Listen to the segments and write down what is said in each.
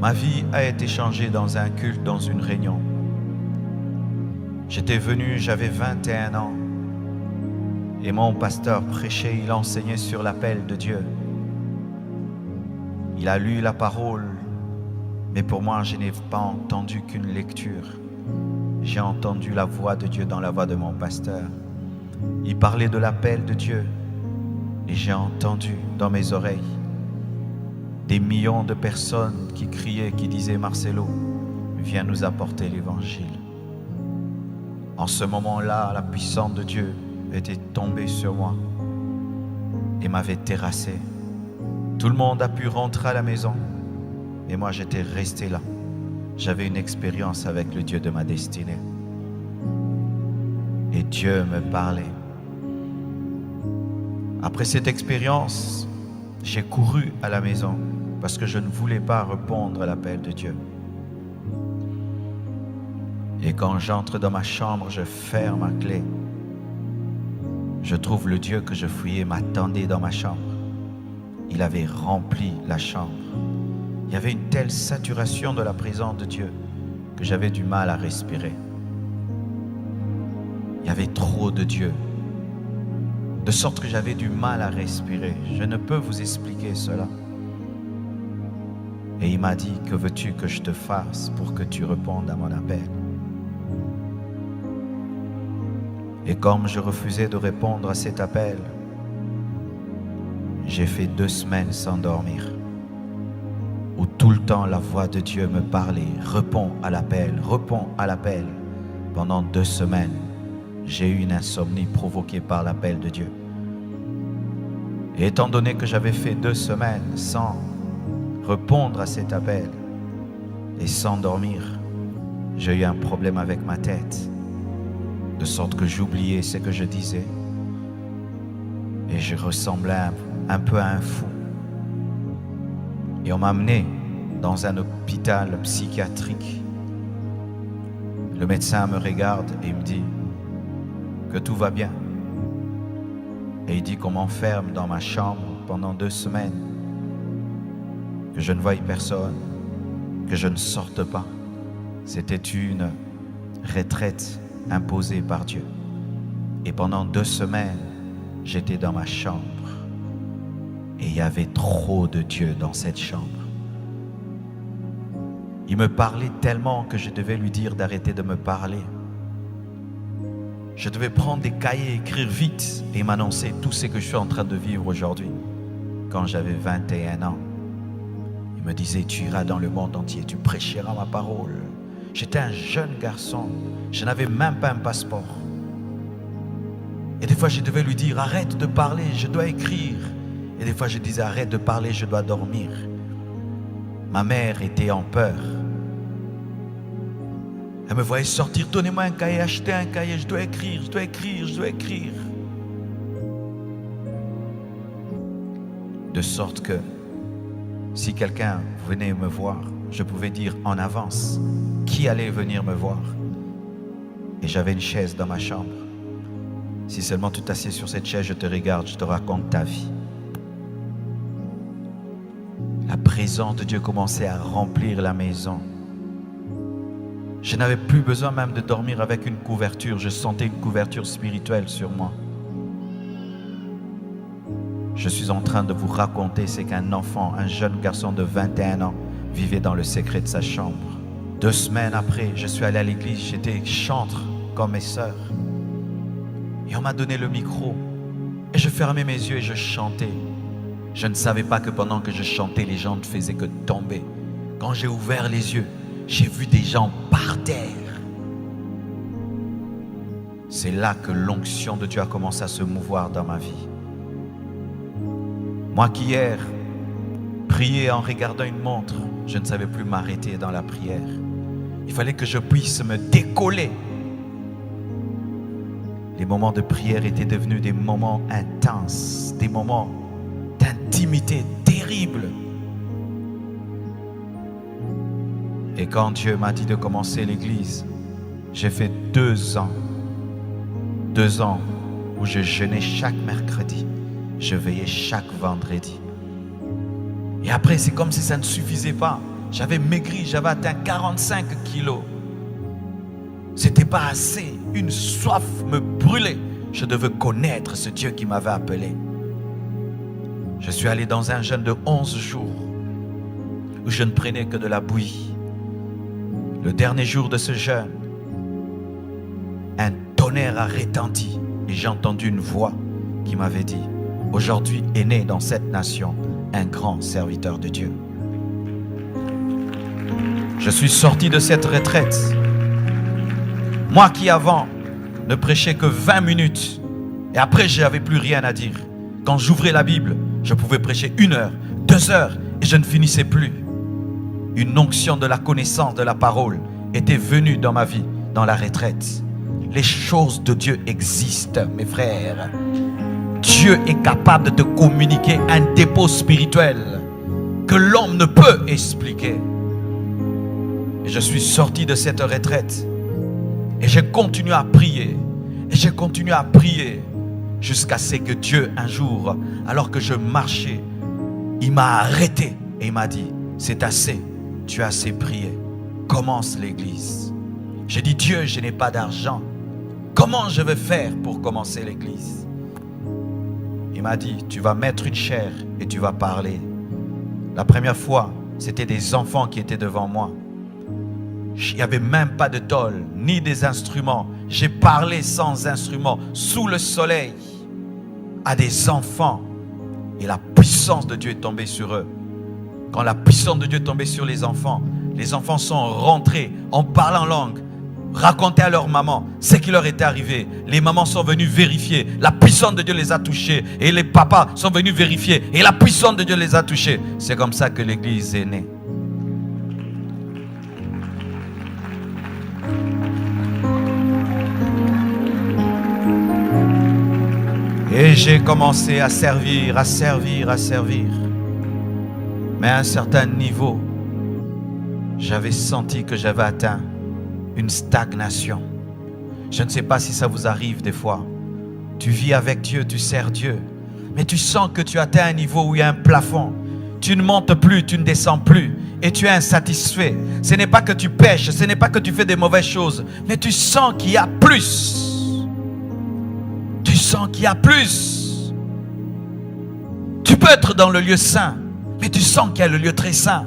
Ma vie a été changée dans un culte, dans une réunion. J'étais venu, j'avais 21 ans. Et mon pasteur prêchait, il enseignait sur l'appel de Dieu. Il a lu la parole, mais pour moi, je n'ai pas entendu qu'une lecture. J'ai entendu la voix de Dieu dans la voix de mon pasteur. Il parlait de l'appel de Dieu et j'ai entendu dans mes oreilles des millions de personnes qui criaient, qui disaient « Marcelo, viens nous apporter l'évangile ». En ce moment-là, la puissance de Dieu était tombée sur moi et m'avait terrassé. Tout le monde a pu rentrer à la maison et moi j'étais resté là. J'avais une expérience avec le Dieu de ma destinée. Et Dieu me parlait. Après cette expérience, j'ai couru à la maison parce que je ne voulais pas répondre à l'appel de Dieu. Et quand j'entre dans ma chambre, je ferme ma clé. Je trouve le Dieu que je fouillais m'attendait dans ma chambre. Il avait rempli la chambre. Il y avait une telle saturation de la présence de Dieu que j'avais du mal à respirer. Il y avait trop de Dieu, de sorte que j'avais du mal à respirer. Je ne peux vous expliquer cela. Et il m'a dit, que veux-tu que je te fasse pour que tu répondes à mon appel? Et comme je refusais de répondre à cet appel, j'ai fait 2 semaines sans dormir, où tout le temps la voix de Dieu me parlait, réponds à l'appel, réponds à l'appel. Pendant 2 semaines, j'ai eu une insomnie provoquée par l'appel de Dieu. Et étant donné que j'avais fait 2 semaines sans répondre à cet appel et sans dormir, j'ai eu un problème avec ma tête, de sorte que j'oubliais ce que je disais et je ressemblais un peu à un fou. Et on m'a amené dans un hôpital psychiatrique. Le médecin me regarde et il me dit que tout va bien. Et il dit qu'on m'enferme dans ma chambre pendant 2 semaines, que je ne voie personne, que je ne sorte pas. C'était une retraite imposée par Dieu. Et pendant 2 semaines, j'étais dans ma chambre. Et il y avait trop de Dieu dans cette chambre. Il me parlait tellement que je devais lui dire d'arrêter de me parler. Je devais prendre des cahiers, écrire vite et m'annoncer tout ce que je suis en train de vivre aujourd'hui. Quand j'avais 21 ans, il me disait, tu iras dans le monde entier, tu prêcheras ma parole. J'étais un jeune garçon, je n'avais même pas un passeport. Et des fois, je devais lui dire, arrête de parler, je dois écrire. Et des fois, je disais, arrête de parler, je dois dormir. Ma mère était en peur. Elle me voyait sortir, donnez-moi un cahier, achetez un cahier, je dois écrire, je dois écrire, je dois écrire. De sorte que si quelqu'un venait me voir, je pouvais dire en avance qui allait venir me voir. Et j'avais une chaise dans ma chambre. Si seulement tu t'assieds sur cette chaise, je te regarde, je te raconte ta vie. La présence de Dieu commençait à remplir la maison. Je n'avais plus besoin même de dormir avec une couverture. Je sentais une couverture spirituelle sur moi. Je suis en train de vous raconter ce qu'un enfant, un jeune garçon de 21 ans, vivait dans le secret de sa chambre. 2 semaines après, je suis allé à l'église, j'étais chantre comme mes sœurs. Et on m'a donné le micro. Et je fermais mes yeux et je chantais. Je ne savais pas que pendant que je chantais, les gens ne faisaient que tomber. Quand j'ai ouvert les yeux, j'ai vu des gens par terre. C'est là que l'onction de Dieu a commencé à se mouvoir dans ma vie. Moi qui hier priais en regardant une montre, je ne savais plus m'arrêter dans la prière. Il fallait que je puisse me décoller. Les moments de prière étaient devenus des moments intenses, des moments d'intimité terrible. Et quand Dieu m'a dit de commencer l'église, j'ai fait 2 ans. 2 ans où je jeûnais chaque mercredi. Je veillais chaque vendredi. Et après, c'est comme si ça ne suffisait pas. J'avais maigri, j'avais atteint 45 kilos. C'était pas assez. Une soif me brûlait. Je devais connaître ce Dieu qui m'avait appelé. Je suis allé dans un jeûne de 11 jours où je ne prenais que de la bouillie. Le dernier jour de ce jeûne, un tonnerre a retenti et j'ai entendu une voix qui m'avait dit: aujourd'hui est né dans cette nation un grand serviteur de Dieu. Je suis sorti de cette retraite. Moi qui avant ne prêchais que 20 minutes et après je n'avais plus rien à dire. Quand j'ouvrais la Bible, je pouvais prêcher 1 heure, 2 heures et je ne finissais plus. Une onction de la connaissance de la parole était venue dans ma vie, dans la retraite. Les choses de Dieu existent, mes frères. Dieu est capable de te communiquer un dépôt spirituel que l'homme ne peut expliquer. Et je suis sorti de cette retraite et j'ai continué à prier. Et j'ai continué à prier jusqu'à ce que Dieu, un jour, alors que je marchais, il m'a arrêté et il m'a dit: c'est assez, tu as assez prié, commence l'église. J'ai dit: Dieu, je n'ai pas d'argent, comment je vais faire pour commencer l'église? Il m'a dit: tu vas mettre une chaire et tu vas parler. La première fois, c'était des enfants qui étaient devant moi. Il n'y avait même pas de tôle, ni des instruments. J'ai parlé sans instruments, sous le soleil, à des enfants. Et la puissance de Dieu est tombée sur eux. Quand la puissance de Dieu est tombée sur les enfants sont rentrés en parlant langue, raconter à leur maman ce qui leur était arrivé. Les mamans sont venues vérifier. La puissance de Dieu les a touchés. Et les papas sont venus vérifier. Et la puissance de Dieu les a touchés. C'est comme ça que l'église est née. Et j'ai commencé à servir. Mais à un certain niveau, j'avais senti que j'avais atteint une stagnation. Je ne sais pas si ça vous arrive des fois. Tu vis avec Dieu, tu sers Dieu, mais tu sens que tu atteins un niveau où il y a un plafond. Tu ne montes plus, tu ne descends plus et tu es insatisfait. Ce n'est pas que tu pêches, ce n'est pas que tu fais des mauvaises choses, mais tu sens qu'il y a plus. Tu sens qu'il y a plus. Tu peux être dans le lieu saint, mais tu sens qu'il y a le lieu très saint.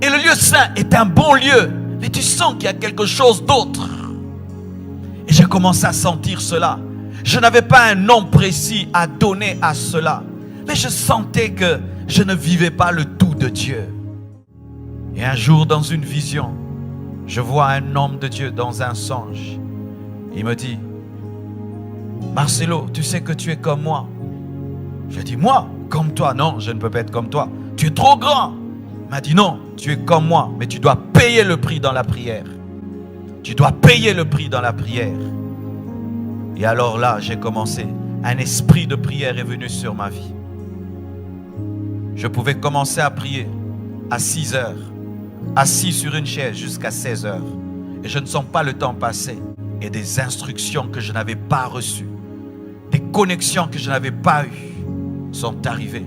Et le lieu saint est un bon lieu, mais tu sens qu'il y a quelque chose d'autre. Et j'ai commencé à sentir cela. Je n'avais pas un nom précis à donner à cela, mais je sentais que je ne vivais pas le tout de Dieu. Et un jour, dans une vision, je vois un homme de Dieu dans un songe. Il me dit: Marcelo, tu sais que tu es comme moi. Je dis: moi, comme toi? Non, je ne peux pas être comme toi. Tu es trop grand. Il m'a dit: non, tu es comme moi, mais tu dois payer le prix dans la prière. Tu dois payer le prix dans la prière. Et alors là, j'ai commencé. Un esprit de prière est venu sur ma vie. Je pouvais commencer à prier à 6 heures, assis sur une chaise jusqu'à 16 heures. Et je ne sens pas le temps passer. Et des instructions que je n'avais pas reçues, des connexions que je n'avais pas eues, sont arrivées.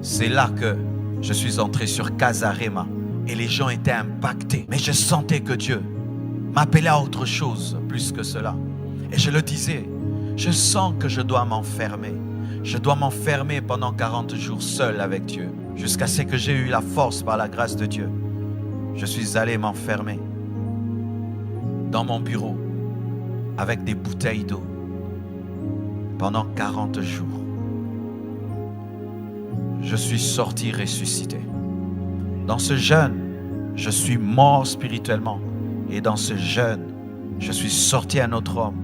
C'est là que je suis entré sur Casarema et les gens étaient impactés. Mais je sentais que Dieu m'appelait à autre chose plus que cela. Et je le disais, je sens que je dois m'enfermer. Je dois m'enfermer pendant 40 jours seul avec Dieu, jusqu'à ce que j'ai eu la force par la grâce de Dieu. Je suis allé m'enfermer dans mon bureau avec des bouteilles d'eau pendant 40 jours. Je suis sorti ressuscité. Dans ce jeûne, je suis mort spirituellement. Et dans ce jeûne, je suis sorti un autre homme.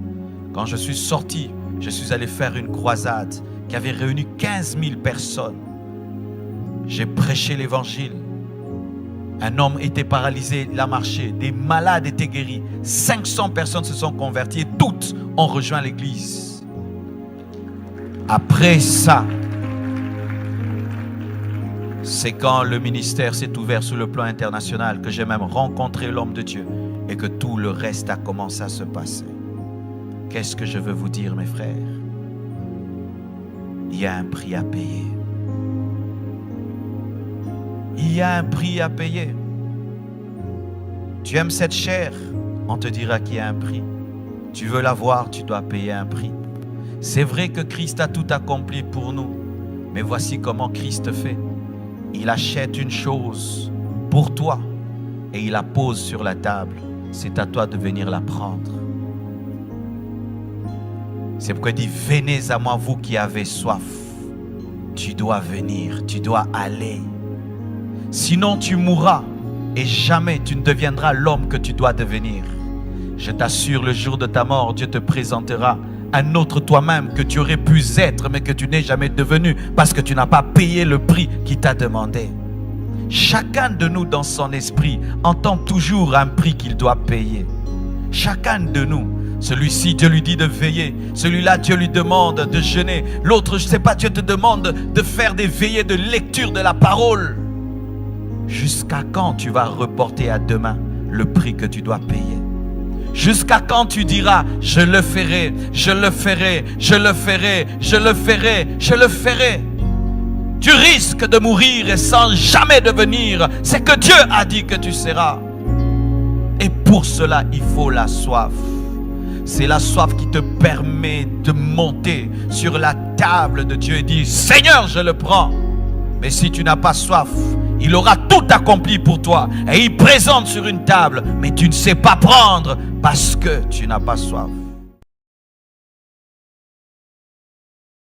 Quand je suis sorti, je suis allé faire une croisade qui avait réuni 15 000 personnes. J'ai prêché l'évangile. Un homme était paralysé, il a marché. Des malades étaient guéris. 500 personnes se sont converties et toutes ont rejoint l'église. Après ça, c'est quand le ministère s'est ouvert sur le plan international que j'ai même rencontré l'homme de Dieu et que tout le reste a commencé à se passer. Qu'est-ce que je veux vous dire, mes frères? Il y a un prix à payer. Il y a un prix à payer. Tu aimes cette chair, on te dira qu'il y a un prix. Tu veux l'avoir, tu dois payer un prix. C'est vrai que Christ a tout accompli pour nous, mais voici comment Christ fait. Il achète une chose pour toi et il la pose sur la table. C'est à toi de venir la prendre. C'est pourquoi il dit, venez à moi vous qui avez soif. Tu dois venir, tu dois aller. Sinon tu mourras et jamais tu ne deviendras l'homme que tu dois devenir. Je t'assure, le jour de ta mort, Dieu te présentera un autre toi-même que tu aurais pu être, mais que tu n'es jamais devenu parce que tu n'as pas payé le prix qu'il t'a demandé. Chacun de nous dans son esprit entend toujours un prix qu'il doit payer. Chacun de nous. Celui-ci, Dieu lui dit de veiller. Celui-là, Dieu lui demande de jeûner. L'autre, je ne sais pas, Dieu te demande de faire des veillées de lecture de la parole. Jusqu'à quand tu vas reporter à demain le prix que tu dois payer? Jusqu'à quand tu diras, je le ferai, je le ferai, je le ferai, je le ferai, je le ferai. Tu risques de mourir et sans jamais devenir ce que Dieu a dit que tu seras. Et pour cela, il faut la soif. C'est la soif qui te permet de monter sur la table de Dieu et dire, Seigneur, je le prends. Mais si tu n'as pas soif, il aura tout accompli pour toi. Et il présente sur une table, mais tu ne sais pas prendre parce que tu n'as pas soif.